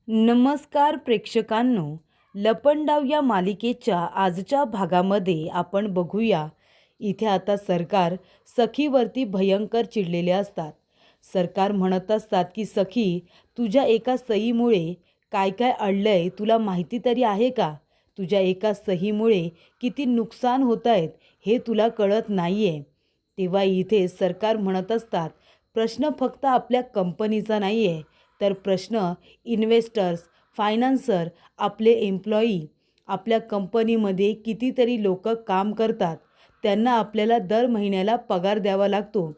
नमस्कार प्रेक्षकांनो, लपंडाव या मालिकेच्या आजच्या भागामध्ये आपण बघूया. इथे आता सरकार सखीवरती भयंकर चिडलेले असतात. सरकार म्हणत असतात की सखी, तुझ्या एका सहीमुळे काय काय अडलंय तुला माहिती तरी आहे का? तुझ्या एका सहीमुळे किती नुकसान होत आहेत हे तुला कळत नाहीये. तेव्हा इथे सरकार म्हणत असतात, प्रश्न फक्त आपल्या कंपनीचा नाही आहे, तर प्रश्न इन्व्हेस्टर्स, फायनान्सर, आपले एम्प्लॉई, आपल्या कंपनीमध्ये कितीतरी लोक काम करतात, त्यांना आपल्याला दर महिन्याला पगार द्यावा लागतो.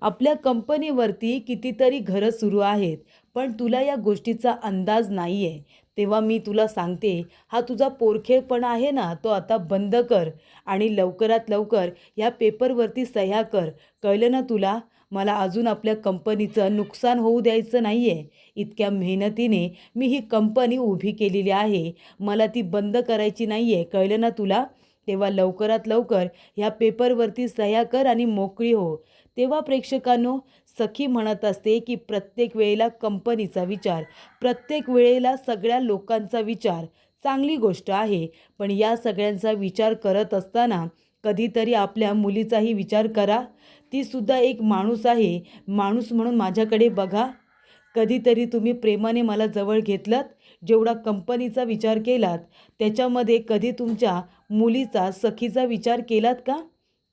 आपल्या कंपनीवरती कितीतरी घरं सुरू आहेत, पण तुला या गोष्टीचा अंदाज नाही आहे. तेव्हा मी तुला सांगते, हा तुझा पोरखेपणा आहे ना, तो आता बंद कर आणि लवकरात लवकर ह्या पेपरवरती सह्या कर. कळलं ना तुला? मला अजून आपल्या कंपनीचं नुकसान होऊ द्यायचं नाही आहे. इतक्या मेहनतीने मी ही कंपनी उभी केलेली आहे, मला ती बंद करायची नाही आहे. कळलं ना तुला? तेव्हा लवकरात लवकर ह्या पेपरवरती सह्या कर आणि मोकळी हो. तेव्हा प्रेक्षकांनो, सखी म्हणत असते की प्रत्येक वेळेला कंपनीचा विचार, प्रत्येक वेळेला सगळ्या लोकांचा विचार चांगली गोष्ट आहे, पण या सगळ्यांचा विचार करत असताना कधीतरी आपल्या मुलीचाही विचार करा. ती सुद्धा एक माणूस आहे, माणूस म्हणून माझ्याकडे बघा. कधीतरी तुम्ही प्रेमाने मला जवळ घेतलात, जेवढा कंपनीचा विचार केलात त्याच्यामध्ये कधी तुमच्या मुलीचा, सखीचा विचार केलात का?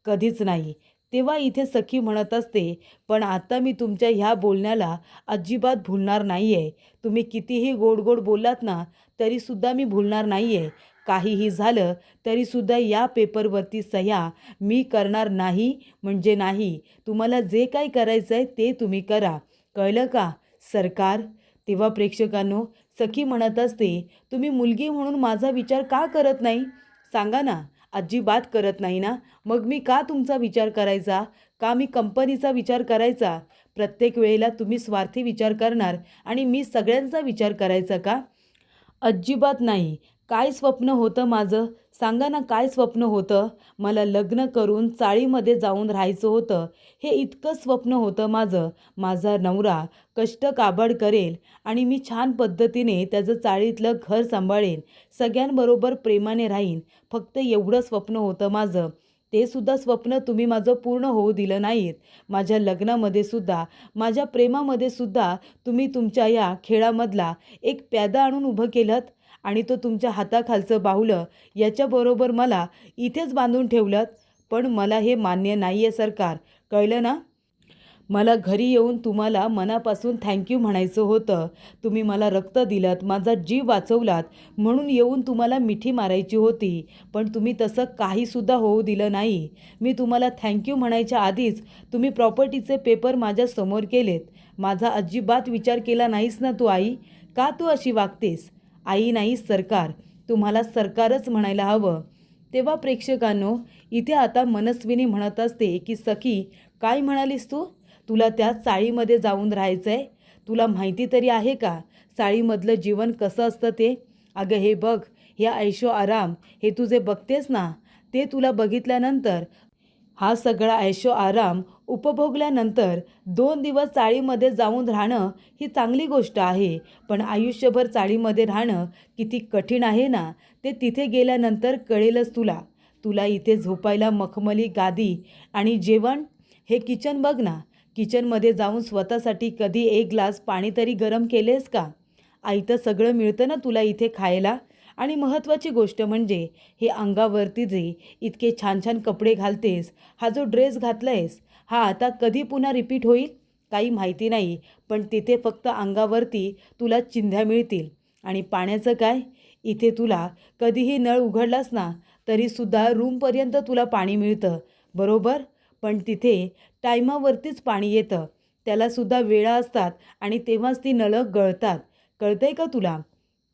कधीच नाही. तेव्हा इथे सखी म्हणत असते, पण आता मी तुमच्या ह्या बोलण्याला अजिबात भुलणार नाही आहे. तुम्ही कितीही गोड गोड बोललात ना, तरीसुद्धा मी भुलणार नाही आहे. काहीही झालं तरीसुद्धा या पेपरवरती सह्या मी करणार नाही म्हणजे नाही. तुम्हाला जे काही करायचं आहे ते तुम्ही करा. कळलं का सरकार? तेव्हा प्रेक्षकांनो, सखी म्हणत असते, तुम्ही मुलगी म्हणून माझा विचार का करत नाही? सांगा ना. अजिबात करत नाही ना? मग मी का तुमचा विचार करायचा? का मी कंपनीचा विचार करायचा? प्रत्येक वेळेला तुम्ही स्वार्थी विचार करणार आणि मी सगळ्यांचा विचार करायचा का? अजिबात नाही. काय स्वप्न होतं माझं? सांगा ना, काय स्वप्न होतं? मला लग्न करून चाळीमध्ये जाऊन राहायचं होतं. हे इतकं स्वप्न होतं माझं. माझा नवरा कष्ट काबाड करेल आणि मी छान पद्धतीने त्याचं चाळीतलं घर सांभाळेन. सगळ्यांबरोबर प्रेमाने राहीन. फक्त एवढं स्वप्न होतं माझं. ते सुद्धा स्वप्न तुम्ही माझं पूर्ण होऊ दिलं नाहीत. माझ्या लग्नामध्ये सुद्धा, माझ्या प्रेमामध्ये सुद्धा तुम्ही तुमच्या या खेळामधला एक प्यादा आणून उभं केलंत आणि तो तुमच्या हाताखालचं बाहुलं याच्याबरोबर मला इथेच बांधून ठेवलं. पण मला हे मान्य नाही आहे सरकार. कळलं ना? मला घरी येऊन तुम्हाला मनापासून थँक्यू म्हणायचं होतं. तुम्ही मला रक्त दिलंत, माझा जीव वाचवलात, म्हणून येऊन तुम्हाला मिठी मारायची होती. पण तुम्ही तसं काहीसुद्धा होऊ दिलं नाही. मी तुम्हाला थँक्यू म्हणायच्या आधीच तुम्ही प्रॉपर्टीचे पेपर माझ्यासमोर केलेत. माझा अजिबात विचार केला नाहीस ना तू आई? का तू अशी वागतेस? आई नाही, सरकार. तुम्हाला सरकारच म्हणायला हवं. तेव्हा प्रेक्षकांनो, इथे आता मनस्विनी म्हणत असते की सखी, काय म्हणालीस तू? तुला त्या चाळीमध्ये जाऊन राहायचं आहे? तुला माहिती तरी आहे का चाळीमधलं जीवन कसं असतं ते? अगं हे बघ, हे ऐशो आराम हे तू जे बघतेस ना, ते तुला बघितल्यानंतर, हा सगळा ऐशो आराम उपभोगल्यानंतर 2 दिवस चाळीमध्ये जाऊन राहणं ही चांगली गोष्ट आहे, पण आयुष्यभर चाळीमध्ये राहणं किती कठीण आहे ना, ते तिथे गेल्यानंतर कळेलच तुला. तुला इथे झोपायला मखमली गादी आणि जेवण, हे किचन बघ ना. किचनमध्ये जाऊन स्वतःसाठी कधी एक ग्लास पाणी तरी गरम केलेस का? आयतं सगळं मिळतं ना तुला इथे खायला. आणि महत्त्वाची गोष्ट म्हणजे हे अंगावरती जे इतके छान छान कपडे घालतेस, हा जो ड्रेस घातलायस, हा आता कधी पुन्हा रिपीट होईल काही माहिती नाही. पण तिथे फक्त अंगावरती तुला चिंध्या मिळतील. आणि पाण्याचं काय? इथे तुला कधीही नळ उघडलास ना, तरीसुद्धा रूमपर्यंत तुला पाणी मिळतं, बरोबर? पण तिथे टायमावरतीच पाणी येतं. त्यालासुद्धा वेळा असतात आणि तेव्हाच ती नळं गळतात. कळतंय का तुला?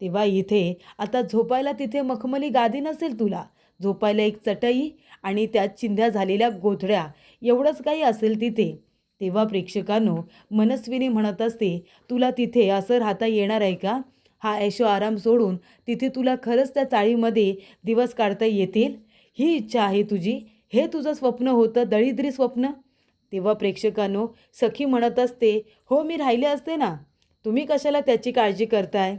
तेव्हा इथे आता झोपायला तिथे मखमली गादी नसेल तुला. झोपायला एक चटई आणि त्यात चिंध्या झालेल्या गोधड्या, एवढंच काही असेल तिथे. तेव्हा प्रेक्षकांनो, मनस्विनी म्हणत असते, तुला तिथे असं राहता येणार आहे का? हा ऐशो आराम सोडून तिथे तुला खरंच त्या चाळीमध्ये दिवस काढता येतील? ही इच्छा आहे तुझी? हे तुझं स्वप्न होतं, दळिद्री स्वप्न? तेव्हा प्रेक्षकांनो, सखी म्हणत असते, हो मी राहिले असते ना. तुम्ही कशाला त्याची काळजी करताय?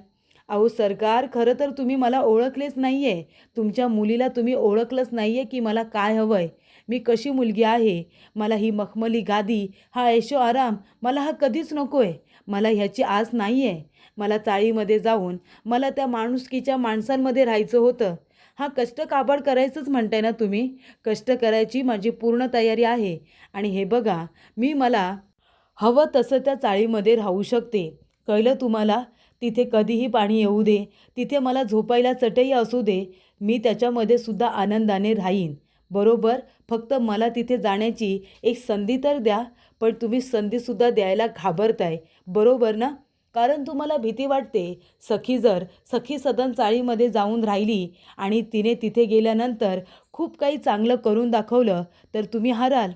अहो सरकार, खरं तर तुम्ही मला ओळखलेच नाही आहे. तुमच्या मुलीला तुम्ही ओळखलंच नाही आहे की मला काय हवं आहे, मी कशी मुलगी आहे. मला ही मखमली गादी, हा ऐशो आराम, मला हा कधीच नको आहे. मला ह्याची आस नाही आहे. मला चाळीमध्ये जाऊन मला त्या माणुसकीच्या माणसांमध्ये राहायचं होतं. हां, कष्ट काबाड करायचंच म्हणताय ना तुम्ही? कष्ट करायची माझी पूर्ण तयारी आहे. आणि हे बघा, मला हवं तसं त्या चाळीमध्ये राहू शकते. कळलं तुम्हाला? तिथे कधीही पाणी येऊ दे, तिथे मला झोपायला चटई असू दे, मी त्याच्यामध्ये सुद्धा आनंदाने राहीन. बरोबर? फक्त मला तिथे जाण्याची एक संधी तर द्या. पण तुम्ही संधीसुद्धा द्यायला घाबरताय. बरोबर ना? कारण तुम्हाला भीती वाटते. सखी सदन चाळीमध्ये जाऊन राहिली आणि तिने तिथे गेल्यानंतर खूप काही चांगलं करून दाखवलं, तर तुम्ही हाराल.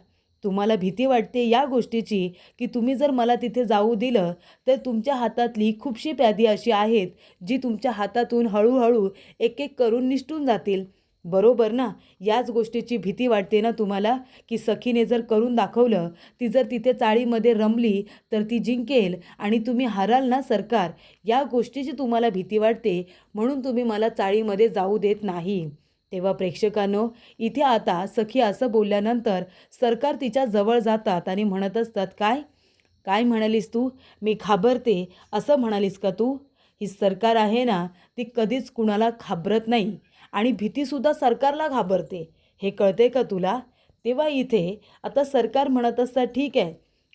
तुम्हाला भीती वाटते या गोष्टीची, की तुम्ही जर मला तिथे जाऊ दिलं, तर तुमच्या हातातली खूपशी प्यादी अशी आहेत, जी तुमच्या हातातून हळूहळू एक-एक करून निसटून जातील. बरोबर ना? याच गोष्टीची भीती वाटते ना तुम्हाला, की सखीने जर करून दाखवलं, ती जर तिथे चाळीमध्ये रमली, तर ती जिंकेल आणि तुम्ही हाराल ना सरकार. या गोष्टीची तुम्हाला भीती वाटते, म्हणून तुम्ही मला चाळीमध्ये जाऊ देत नाही. तेव्हा प्रेक्षकांनो, इथे आता सखी असं बोलल्यानंतर सरकार तिच्या जवळ जातात आणि म्हणत असतात, "काय? काय म्हणालीस तू? मी घाबरते असं म्हणालीस का तू? ही सरकार आहे ना, ती कधीच कुणाला घाबरत नाही आणि भीतीसुद्धा सरकारला घाबरते. हे कळते का तुला?" तेव्हा इथे आता सरकार म्हणत असतात, "ठीक आहे.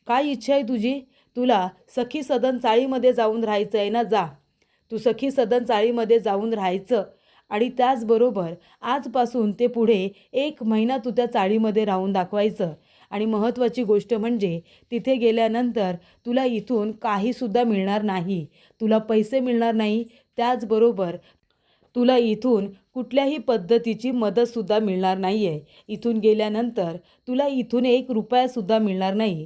काय इच्छा आहे तुझी? तुला सखी सदन चाळीमध्ये जाऊन राहायचं आहे ना, जा. तू सखी सदन चाळीमध्ये जाऊन राहायचं आणि त्याचबरोबर आजपासून ते पुढे 1 महिना तू त्या चाळीमध्ये राहून दाखवायचं. आणि महत्त्वाची गोष्ट म्हणजे तिथे गेल्यानंतर तुला इथून काहीसुद्धा मिळणार नाही. तुला पैसे मिळणार नाही. त्याचबरोबर तुला इथून कुठल्याही पद्धतीची मदतसुद्धा मिळणार नाही आहे. इथून गेल्यानंतर तुला इथून ₹1 मिळणार नाही.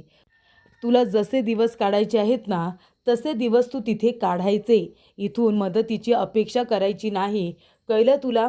तुला जसे दिवस काढायचे आहेत ना, तसे दिवस तू तिथे काढायचे. इथून मदतीची अपेक्षा करायची नाही. कळलं तुला?"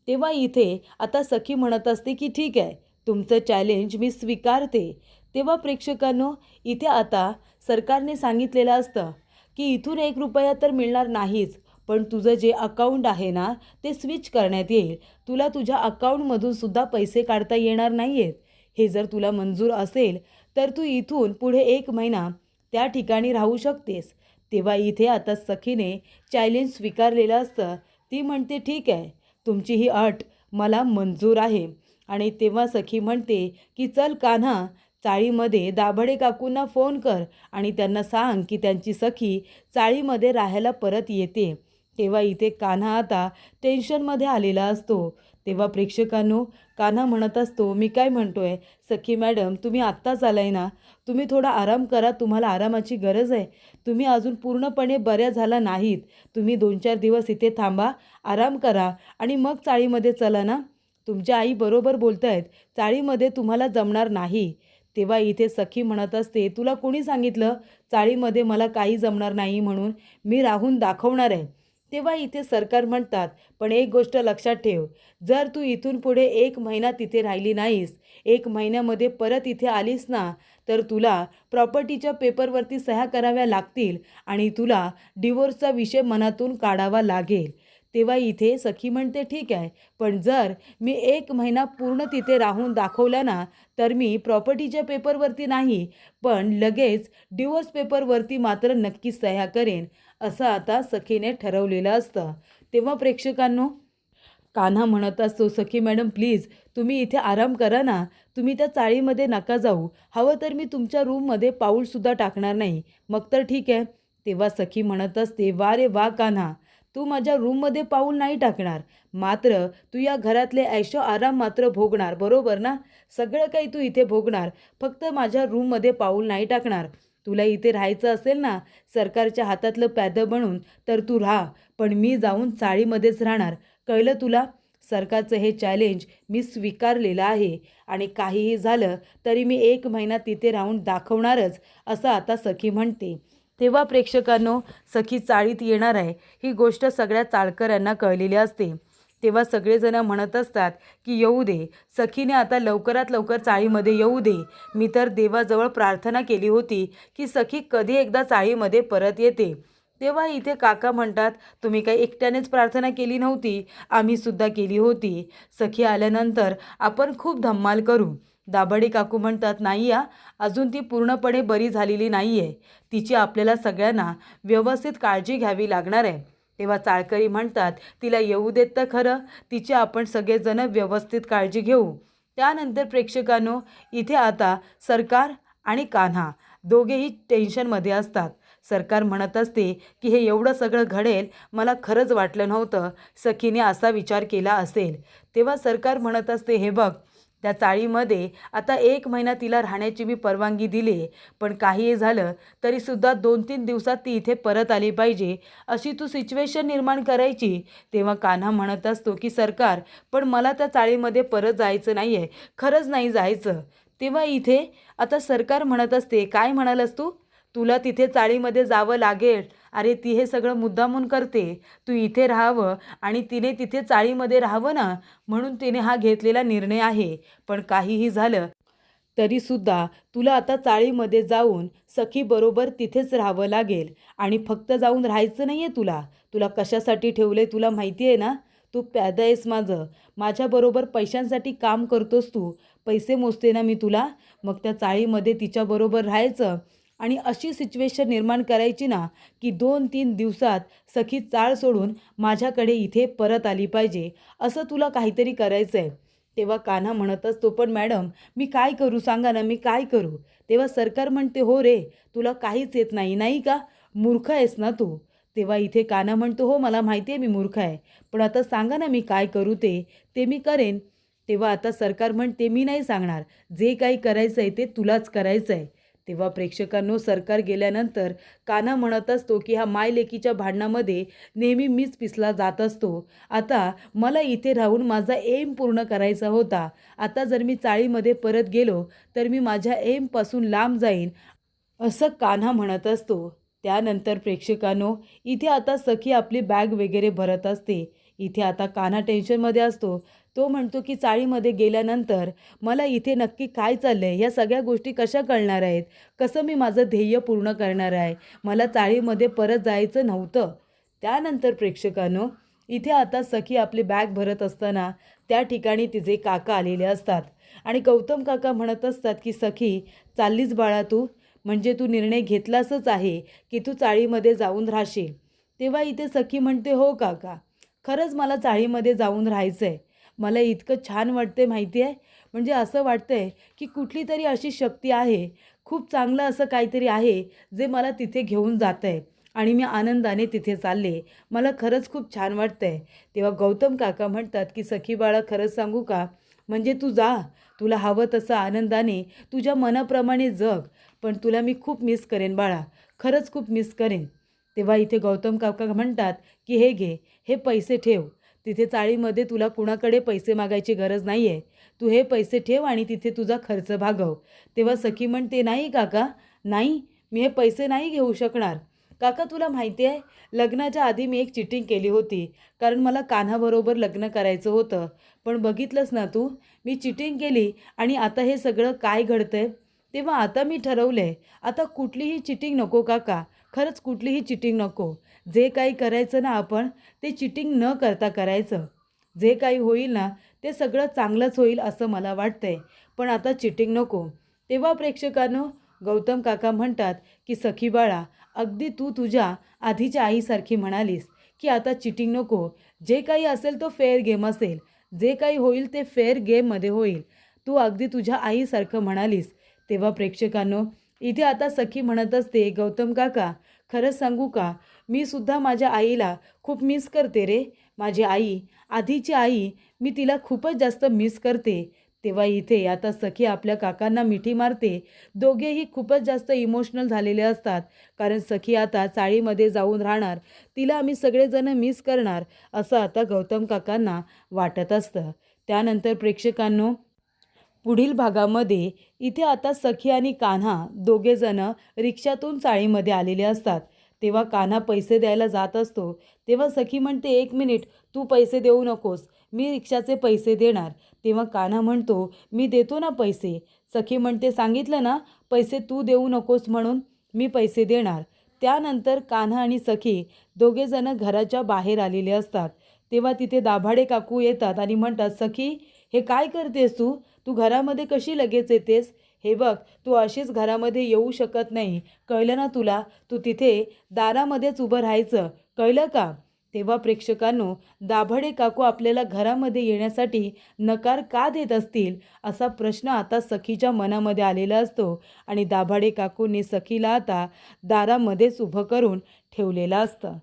तेव्हा इथे आता सखी म्हणत असते, की "ठीक आहे, तुमचं चॅलेंज मी स्वीकारते." तेव्हा प्रेक्षकांनो, इथे आता सरकारने सांगितलेलं असतं, की इथून ₹1 तर मिळणार नाहीच, पण तुझं जे अकाउंट आहे ना, ते स्विच करण्यात येईल. तुला तुझ्या अकाउंटमधून सुद्धा पैसे काढता येणार नाही आहेत. हे जर तुला मंजूर असेल, तर तू इथून पुढे 1 महिना त्या ठिकाणी राहू शकतेस. तेव्हा इथे आता सखीने चॅलेंज स्वीकारलेलं असतं. ती म्हणते, "ठीक आहे, तुमची ही अट मला मंजूर आहे." आणि तेव्हा सखी म्हणते, की "चल कान्हा, चाळीमध्ये दाभाडे काकूंना फोन कर आणि त्यांना सांग की त्यांची सखी चाळीमध्ये राहायला परत येते." तेव्हा इथे कान्हा आता टेन्शनमध्ये आलेला असतो. तेव्हा प्रेक्षकांनो, कान्हा म्हणत असतो, "मी काय म्हणतोय, सखी मॅडम तुम्ही आत्ताच आलाय ना, तुम्ही थोडा आराम करा, तुम्हाला आरामाची गरज आहे. तुम्ही अजून पूर्णपणे बऱ्या झाला नाहीत. तुम्ही 2-4 दिवस इथे थांबा, आराम करा आणि मग चाळीमध्ये चला ना. तुमच्या आई बरोबर बोलतायत, चाळीमध्ये तुम्हाला जमणार नाही." तेव्हा इथे सखी म्हणत असते, "तुला कोणी सांगितलं चाळीमध्ये मला काही जमणार नाही म्हणून? मी राहून दाखवणार आहे." तेव्हा इथे सरकार म्हणतात, "पण एक गोष्ट लक्षात ठेव, जर तू इथून पुढे 1 महिना तिथे राहिली नाहीस, 1 महिन्यामध्ये परत इथे आलीस ना, तर तुला प्रॉपर्टीच्या पेपरवरती सह्या कराव्या लागतील आणि तुला डिव्होर्सचा विषय मनातून काढावा लागेल." तेव्हा इथे सखी म्हणते, "ठीक आहे, पण जर मी 1 महिना पूर्ण तिथे राहून दाखवला ना, तर मी प्रॉपर्टीच्या पेपरवरती नाही, पण लगेच डिव्होर्स पेपरवरती मात्र नक्कीच सह्या करेन." असं आता सखीने ठरवलेलं असतं. तेव्हा प्रेक्षकांनो, कान्हा म्हणत असतो, "सखी मॅडम प्लीज तुम्ही इथे आराम करा ना. तुम्ही त्या चाळीमध्ये नका जाऊ. हवं तर मी तुमच्या रूममध्ये पाऊलसुद्धा टाकणार नाही. मग तर ठीक आहे." तेव्हा सखी म्हणत असते, "वा रे वा कान्हा, तू माझ्या रूममध्ये पाऊल नाही टाकणार. मात्र तू या घरातले ऐशो आराम मात्र भोगणार. बरोबर ना? सगळं काही तू इथे भोगणार. फक्त माझ्या रूममध्ये पाऊल नाही टाकणार. तुला इथे राहायचं असेल ना, सरकारच्या हातातलं प्यादं बनून, तर तू राहा. पण मी जाऊन चाळीमध्येच राहणार. कळलं तुला? सरकारचं हे चॅलेंज मी स्वीकारलेलं आहे आणि काहीही झालं तरी मी 1 महिना तिथे राहून दाखवणारच." असं आता सखी म्हणते. तेव्हा प्रेक्षकांनो, सखी चाळीत येणार आहे ही गोष्ट सगळ्या चाळकऱ्यांना कळलेली असते. तेव्हा सगळेजण म्हणत असतात की येऊ दे, सखीने आता लवकरात लवकर चाळीमध्ये येऊ दे. मी तर देवाजवळ प्रार्थना केली होती की सखी कधी एकदा चाळीमध्ये परत येते. तेव्हा इथे काका म्हणतात, तुम्ही काही एकट्यानेच प्रार्थना केली नव्हती, आम्ही सुद्धा केली होती. सखी आल्यानंतर आपण खूप धम्माल करू. दाभाडे काकू म्हणतात, नाही या, अजून ती पूर्णपणे बरी झालेली नाही आहे. तिची आपल्याला सगळ्यांना व्यवस्थित काळजी घ्यावी लागणार आहे. तेव्हा चाळकरी म्हणतात, तिला येऊ देत तर खरं, तिची आपण सगळेजण व्यवस्थित काळजी घेऊ. त्यानंतर प्रेक्षकांनो, इथे आता सरकार आणि कान्हा दोघेही टेन्शनमध्ये असतात. सरकार म्हणत असते की हे एवढं सगळं घडेल, मला खरंच वाटलं नव्हतं सखीने असा विचार केला असेल. तेव्हा सरकार म्हणत असते, हे बघ, त्या चाळीमध्ये आता 1 महिना तिला राहण्याची मी परवानगी दिली, पण काहीही झालं तरीसुद्धा 2-3 दिवसात ती इथे परत आली पाहिजे, अशी तू सिच्युएशन निर्माण करायची. तेव्हा कान्हा म्हणत असतो की सरकार, पण मला त्या चाळीमध्ये परत जायचं नाही आहे, खरंच नाही जायचं. तेव्हा इथे आता सरकार म्हणत असते, काय म्हणालस तू, तुला तिथे चाळीमध्ये जावं लागेल? अरे ती हे सगळं मुद्दामून करते, तू इथे राहावं आणि तिने तिथे चाळीमध्ये राहावं ना, म्हणून तिने हा घेतलेला निर्णय आहे. पण काहीही झालं तरीसुद्धा तुला आता चाळीमध्ये जाऊन सखीबरोबर तिथेच राहावं लागेल. आणि फक्त जाऊन राहायचं नाही आहे तुला, तुला कशासाठी ठेवलं आहे तुला माहिती आहे ना, तू प्यादा आहेस माझं, माझ्याबरोबर पैशांसाठी काम करतोस तू, पैसे मोजते ना मी तुला, मग त्या चाळीमध्ये तिच्याबरोबर राहायचं आणि अशी सिच्युएशन निर्माण करायची ना की 2-3 दिवसात सखी चाळ सोडून माझ्याकडे इथे परत आली पाहिजे, असं तुला काहीतरी करायचं आहे. तेव्हा कान्हा म्हणत असतो, पण मॅडम मी काय करू सांगा ना, मी काय करू? तेव्हा सरकार म्हणते, हो रे, तुला काहीच येत नाही, नाही का, मूर्ख आहेस ना तू. तेव्हा इथे कान्हा म्हणतो, हो मला माहिती आहे मी मूर्ख आहे, पण आता सांगा ना मी काय करू, ते मी करेन. तेव्हा आता सरकार म्हणते, मी नाही सांगणार, जे काही करायचं आहे ते तुलाच करायचं आहे. तेव्हा प्रेक्षकांनो, सरकार गेल्यानंतर कान्हा म्हणत असतो की ह्या मायलेकीच्या भांडणामध्ये नेहमी मीच पिसला जात असतो. आता मला इथे राहून माझा एम पूर्ण करायचा होता. आता जर मी चाळीमध्ये परत गेलो तर मी माझ्या एमपासून लांब जाईन, असं कान्हा म्हणत असतो. त्यानंतर प्रेक्षकांनो, इथे आता सखी आपली बॅग वगैरे भरत असते. इथे आता कान्हा टेन्शनमध्ये असतो. तो म्हणतो की चाळीमध्ये गेल्यानंतर मला इथे नक्की काय चाललं आहे, ह्या सगळ्या गोष्टी कशा कळणार आहेत, कसं मी माझं ध्येय पूर्ण करणार आहे, मला चाळीमध्ये परत जायचं नव्हतं. त्यानंतर प्रेक्षकांनो, इथे आता सखी आपली बॅग भरत असताना त्या ठिकाणी तिचे काका आलेले असतात आणि गौतम काका म्हणत असतात की सखी, चाललीस बाळा तू, म्हणजे तू निर्णय घेतलासच आहे की तू चाळीमध्ये जाऊन राहशील. तेव्हा इथे सखी म्हणते, हो काका, खरंच मला चाळीमध्ये जाऊन राहायचं आहे. मला इतकं छान वाटते माहिती आहे, म्हणजे असं वाटतं आहे की कुठली तरी अशी शक्ती आहे, खूप चांगलं असं काहीतरी आहे जे मला तिथे घेऊन जातं आहे आणि मी आनंदाने तिथे चालले, मला खरंच खूप छान वाटतं आहे. तेव्हा गौतम काका म्हणतात की सखी बाळा, खरंच सांगू का, म्हणजे तू जा, तुला हवं तसं आनंदाने तुझ्या मनाप्रमाणे जग, पण तुला मी खूप मिस करेन बाळा, खरंच खूप मिस करेन. तेव्हा इथे गौतम काका म्हणतात की हे घे, हे पैसे ठेव, तिथे चाळीमध्ये तुला कुणाकडे पैसे मागायची गरज नाही आहे, तू हे पैसे ठेव आणि तिथे तुझा खर्च भागव. तेव्हा सखी म्हणते, नाही काका, नाही, मी हे पैसे नाही घेऊ शकणार. काका तुला माहिती आहे, लग्नाच्या आधी मी एक चिटिंग केली होती, कारण मला कान्हाबरोबर लग्न करायचं होतं. पण बघितलंस ना तू, मी चिटिंग केली आणि आता हे सगळं काय घडतंय. तेव्हा आता मी ठरवलं आहे, आता कुठलीही चिटिंग नको काका, खरंच कुठलीही चिटिंग नको. जे काही करायचं ना आपण, ते चिटिंग न करता करायचं. जे काही होईल ना ते सगळं चांगलंच होईल असं मला वाटतंय, पण आता चिटिंग नको. तेव्हा प्रेक्षकांनो, गौतम काका म्हणतात की सखी बाळा, अगदी तू तुझ्या आधीच्या आईसारखी म्हणालीस की आता चिटिंग नको, जे काही असेल तो फेअर गेम असेल, जे काही होईल ते फेअर गेममध्ये होईल, तू अगदी तुझ्या आईसारखं म्हणालीस. तेव्हा प्रेक्षकांनो, इथे आता सखी म्हणत असते, गौतम काका, खरंच सांगू का, मी सुद्धा माझ्या आईला खूप मिस करते रे, माझी आई, आधीची आई, मी तिला खूपच जास्त मिस करते. तेव्हा इथे आता सखी आपल्या काकांना मिठी मारते. दोघेही खूपच जास्त इमोशनल झालेले असतात, कारण सखी आता चाळीमध्ये जाऊन राहणार, तिला आम्ही सगळेजण मिस करणार, असं आता गौतम काकांना वाटत असतं. त्यानंतर प्रेक्षकांनो, पुढील भागामध्ये इथे आता सखी आणि कान्हा दोघेजण रिक्षातून चाळीमध्ये आलेले असतात. तेव्हा कान्हा पैसे द्यायला जात असतो. तेव्हा सखी म्हणते, "एक मिनिट, तू पैसे देऊ नकोस, मी रिक्षाचे पैसे देणार." तेव्हा कान्हा म्हणतो, "मी देतो ना पैसे." सखी म्हणते, "सांगितलं ना, पैसे तू देऊ नकोस म्हणून, मी पैसे देणार." त्यानंतर कान्हा आणि सखी दोघेजणं घराच्या बाहेर आलेले असतात. तेव्हा तिथे दाभाडे काकू येतात आणि म्हणतात, "सखी, हे काय करतेस तू? तू घरामध्ये कशी लगेच येतेस? हे बघ, तू अशीच घरामध्ये येऊ शकत नाही. कळलं ना तुला? तू तिथे दारामध्येच उभं राहायचं. कळलं का?" तेव्हा प्रेक्षकांनो, दाभाडे काकू आपल्याला घरामध्ये येण्यासाठी नकार का देत असतील, असा प्रश्न आता सखीच्या मनामध्ये आलेला असतो आणि दाभाडे काकूंनी सखीला आता दारामध्येच उभं करून ठेवलेलं असतं.